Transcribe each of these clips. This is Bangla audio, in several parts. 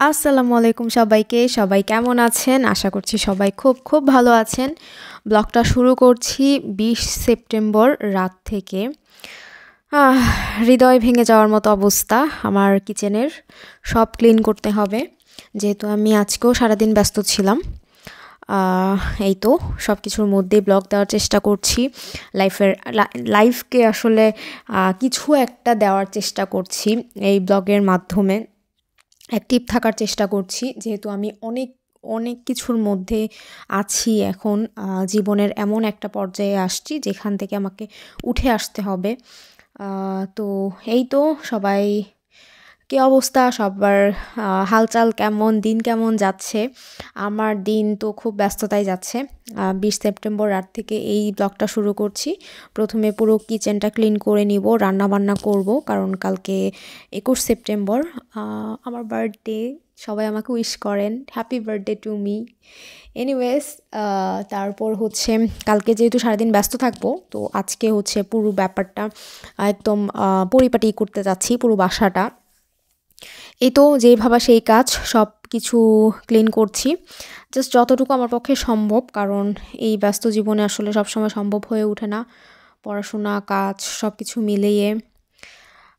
আসসালামু আলাইকুম সবাইকে। সবাই কেমন আছেন? আশা করছি সবাই খুব, খুব ভালো আছেন। ব্লগটা শুরু করছি ২০ সেপ্টেম্বর রাত থেকে। আহ হৃদয় ভেঙে যাওয়ার মতো অবস্থা আমার কিচেনের। সব ক্লিন করতে হবে। যেহেতু আমি আজকেও সারাদিন ব্যস্ত ছিলাম। এই তো সব কিছুর মধ্যেই ব্লগ দেওয়ার চেষ্টা করছি। লাইফকে আসলে কিছু একটা দেওয়ার চেষ্টা করছি এই ব্লগের মাধ্যমে। অ্যাক্টিভ থাকার চেষ্টা করছি যেহেতু আমি অনেক অনেক কিছুর মধ্যে আছি এখন জীবনের এমন একটা পর্যায়ে আসছি যেখান থেকে আমাকে উঠে আসতে হবে। তো এই তো সবাই কী অবস্থা সবার, হালচাল কেমন, দিন কেমন যাচ্ছে? আমার দিন তো খুব ব্যস্ততায় যাচ্ছে। ২০ সেপ্টেম্বর রাত থেকে এই ব্লগটা শুরু করছি। প্রথমে পুরো কিচেনটা ক্লিন করে নিব, রান্নাবান্না করব, কারণ কালকে ২১ সেপ্টেম্বর আমার বার্থডে। সবাই আমাকে উইশ করেন, happy birthday to me. Anyways, তারপর হচ্ছে কালকে যেহেতু সারাদিন ব্যস্ত থাকবো, তো আজকে হচ্ছে পুরো ব্যাপারটা একদম পরিপাটি করতে যাচ্ছি, পুরো বাসাটা। এই তো যেই ভাবা সেই কাজ, সব কিছু ক্লিন করছি জাস্ট যতটুকু আমার পক্ষে সম্ভব, কারণ এই ব্যস্ত জীবনে আসলে সবসময় সম্ভব হয়ে ওঠে না, পড়াশোনা কাজ সব কিছু মিলিয়ে।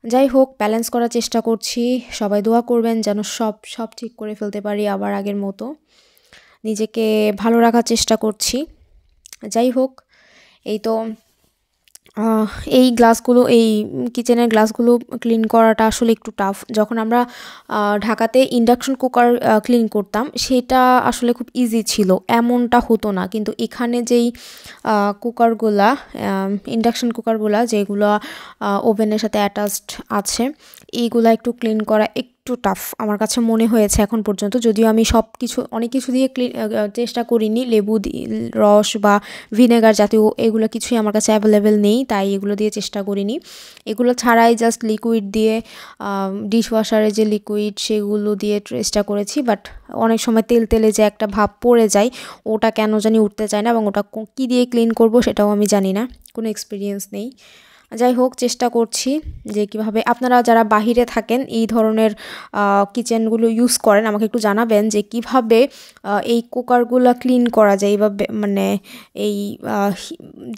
যাই হোক, ব্যালেন্স করার চেষ্টা করছি। সবাই দোয়া করবেন যেন সব সব ঠিক করে ফেলতে পারি আবার আগের মতো। নিজেকে ভালো রাখার চেষ্টা করছি। যাই হোক, এই তো আহ এই গ্লাসগুলো, এই কিচেনের গ্লাসগুলো ক্লিন করাটা আসলে একটু টাফ। যখন আমরা ঢাকাতে ইন্ডাকশন কুকার ক্লিন করতাম, সেটা আসলে খুব ইজি ছিল, এমনটা হতো না। কিন্তু এখানে যেই কুকারগুলা, ইন্ডাকশন কুকারগুলা যেগুলো ওভেনের সাথে অ্যাটাচড আছে, এইগুলা একটু ক্লিন করা একটু টাফ আমার কাছে মনে হয়েছে এখন পর্যন্ত। যদিও আমি অনেক কিছু দিয়ে চেষ্টা করিনি, রস বা ভিনেগার জাতীয় এগুলো কিছুই আমার কাছে অ্যাভেলেবেল নেই, তাই এগুলো দিয়ে চেষ্টা করিনি। এগুলো ছাড়াই জাস্ট লিকুইড দিয়ে, ডিশওয়াশারে যে লিকুইড সেগুলো দিয়ে চেষ্টা করেছি, বাট অনেক সময় তেল তেলে যে একটা ভাব পড়ে যায়, ওটা কেন জানি উঠতে চায় না, এবং ওটা কী দিয়ে ক্লিন করব সেটাও আমি জানি না, কোনো এক্সপিরিয়েন্স নেই। যাই হোক, চেষ্টা করছি যে কীভাবে আপনারা যারা বাহিরে থাকেন এই ধরনের কিচেনগুলো ইউজ করেন, আমাকে একটু জানাবেন যে কিভাবে এই কুকারগুলো ক্লিন করা যায়, বা মানে এই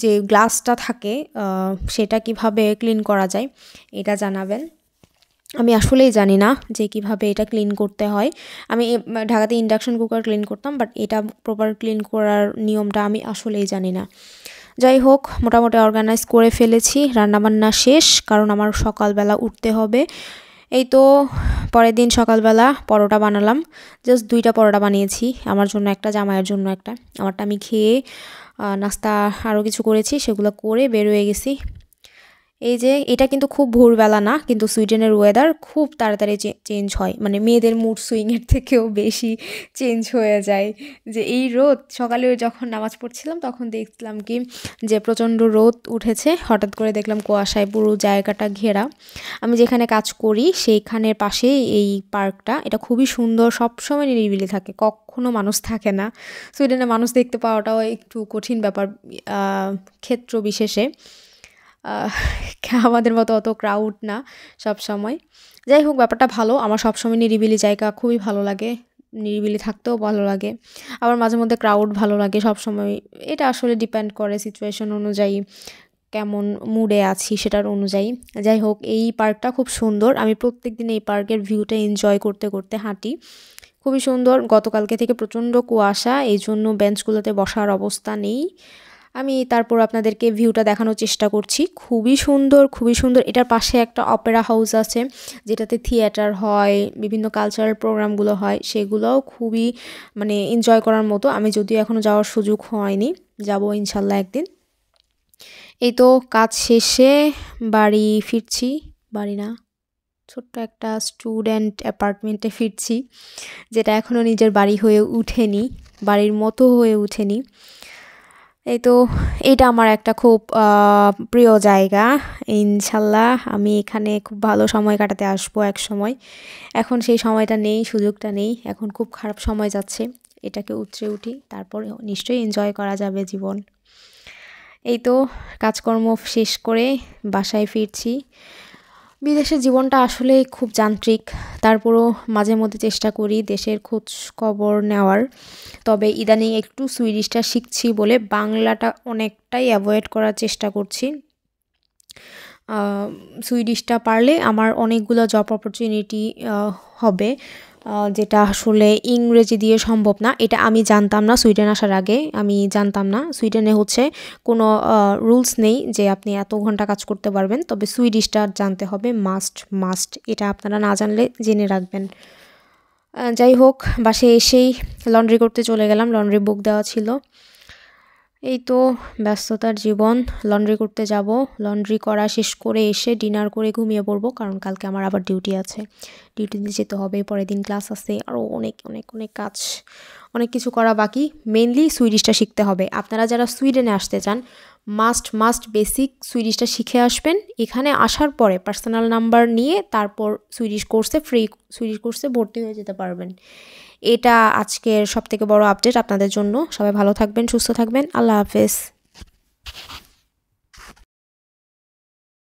যে গ্লাসটা থাকে সেটা কিভাবে ক্লিন করা যায়, এটা জানাবেন। আমি আসলেই জানি না যে কিভাবে এটা ক্লিন করতে হয়। আমি ঢাকাতে ইন্ডাকশন কুকার ক্লিন করতাম, বাট এটা প্রপার ক্লিন করার নিয়মটা আমি আসলেই জানি না। যাই হোক, মোটামুটি অর্গানাইজ করে ফেলেছি, রান্নাবান্না শেষ, কারণ আমার সকালবেলা উঠতে হবে। এই তো পরের দিন সকালবেলা পরোটা বানালাম, জাস্ট 2টা পরোটা বানিয়েছি, আমার জন্য একটা, জামাইয়ের জন্য একটা। আমারটা আমি খেয়ে নাস্তা আরও কিছু করেছি, সেগুলো করে বের হয়ে গেছি। এই যে এটা কিন্তু খুব ভোরবেলা না, কিন্তু সুইডেনের ওয়েদার খুব তাড়াতাড়ি চেঞ্জ হয়, মানে মেয়েদের মুড সুইংয়ের থেকেও বেশি চেঞ্জ হয়ে যায়। যে এই রোদ, সকালে যখন নামাজ পড়ছিলাম তখন দেখলাম কি যে প্রচণ্ড রোদ উঠেছে, হঠাৎ করে দেখলাম কুয়াশায় পুরো জায়গাটা ঘেরা। আমি যেখানে কাজ করি সেইখানের পাশেই এই পার্কটা, এটা খুবই সুন্দর, সবসময় নিরিবিলি থাকে, কখনো মানুষ থাকে না। সুইডেনে মানুষ দেখতে পাওয়াটাও একটু কঠিন ব্যাপার ক্ষেত্র বিশেষে। আমাদের মতো অত ক্রাউড না সব সময়। যাই হোক, ব্যাপারটা ভালো, আমার সবসময় নিরিবিলি জায়গা খুবই ভালো লাগে, নিরিবিলি থাকতেও ভালো লাগে। আবার মাঝে মধ্যে ক্রাউড ভালো লাগে সবসময়, এটা আসলে ডিপেন্ড করে সিচুয়েশন অনুযায়ী, কেমন মুডে আছি সেটার অনুযায়ী। যাই হোক, এই পার্কটা খুব সুন্দর, আমি প্রত্যেক দিন এই পার্কের ভিউটা এনজয় করতে করতে হাঁটি, খুবই সুন্দর। গতকালকে থেকে প্রচণ্ড কুয়াশা, এই জন্য বেঞ্চগুলোতে বসার অবস্থা নেই। আমি তারপর আপনাদেরকে ভিউটা দেখানোর চেষ্টা করছি, খুবই সুন্দর, খুবই সুন্দর। এটার পাশে একটা অপেরা হাউস আছে, যেটাতে থিয়েটার হয়, বিভিন্ন কালচারাল প্রোগ্রামগুলো হয়, সেগুলোও খুবই মানে এনজয় করার মতো। আমি যদিও এখনও যাওয়ার সুযোগ হয়নি, যাব ইনশাল্লাহ একদিন। এই তো কাজ শেষে বাড়ি ফিরছি, বাড়ি না, ছোট্ট একটা স্টুডেন্ট অ্যাপার্টমেন্টে ফিরছি, যেটা এখনও নিজের বাড়ি হয়ে উঠেনি, বাড়ির মতো হয়ে উঠেনি। এই তো এটা আমার একটা খুব প্রিয় জায়গা, ইনশাল্লাহ আমি এখানে খুব ভালো সময় কাটাতে আসবো এক সময়। এখন সেই সময়টা নেই, সুযোগটা নেই, এখন খুব খারাপ সময় যাচ্ছে, এটাকে উতরে উঠি, তারপর নিশ্চয়ই এনজয় করা যাবে জীবন। এই তো কাজকর্ম শেষ করে বাসায় ফিরছি। বিদেশের জীবনটা আসলে খুব যান্ত্রিক, তারপরও মাঝে মধ্যে চেষ্টা করি দেশের খোঁজ খবর নেওয়ার। তবে ইদানিং একটু সুইডিশটা শিখছি বলে বাংলাটা অনেকটাই অ্যাভয়েড করার চেষ্টা করছি। সুইডিশটা পারলে আমার অনেকগুলো জব অপরচুনিটি হবে, যেটা আসলে ইংরেজি দিয়ে সম্ভব না। এটা আমি জানতাম না, সুইডেন আসার আগে আমি জানতাম না। সুইডেনে হচ্ছে কোনো রুলস নেই যে আপনি এত ঘন্টা কাজ করতে পারবেন, তবে সুইডিশটা জানতে হবে, মাস্ট মাস্ট। এটা আপনারা না জানলে জেনে রাখবেন। যাই হোক, বাসায় এসেই লন্ড্রি করতে চলে গেলাম, লন্ড্রি বুক দেওয়া ছিল। এই তো ব্যস্ততার জীবন, লন্ড্রি করতে যাব, লন্ড্রি করা শেষ করে এসে ডিনার করে ঘুমিয়ে পড়বো, কারণ কালকে আমার আবার ডিউটি আছে, ডিউটিতে যেতে হবে, পরের দিন ক্লাস আছে, আরও অনেক অনেক অনেক কাজ, অনেক কিছু করা বাকি। মেনলি সুইডিশটা শিখতে হবে। আপনারা যারা সুইডেনে আসতে চান, মাস্ট মাস্ট বেসিক সুইডিশটা শিখে আসবেন। এখানে আসার পরে পার্সোনাল নাম্বার নিয়ে তারপর সুইডিশ কোর্সে, ফ্রি সুইডিশ কোর্সে ভর্তি হয়ে যেতে পারবেন। এটা আজকের সবথেকে বড় আপডেট আপনাদের জন্য। সবাই ভালো থাকবেন, সুস্থ থাকবেন। আল্লাহ হাফেজ।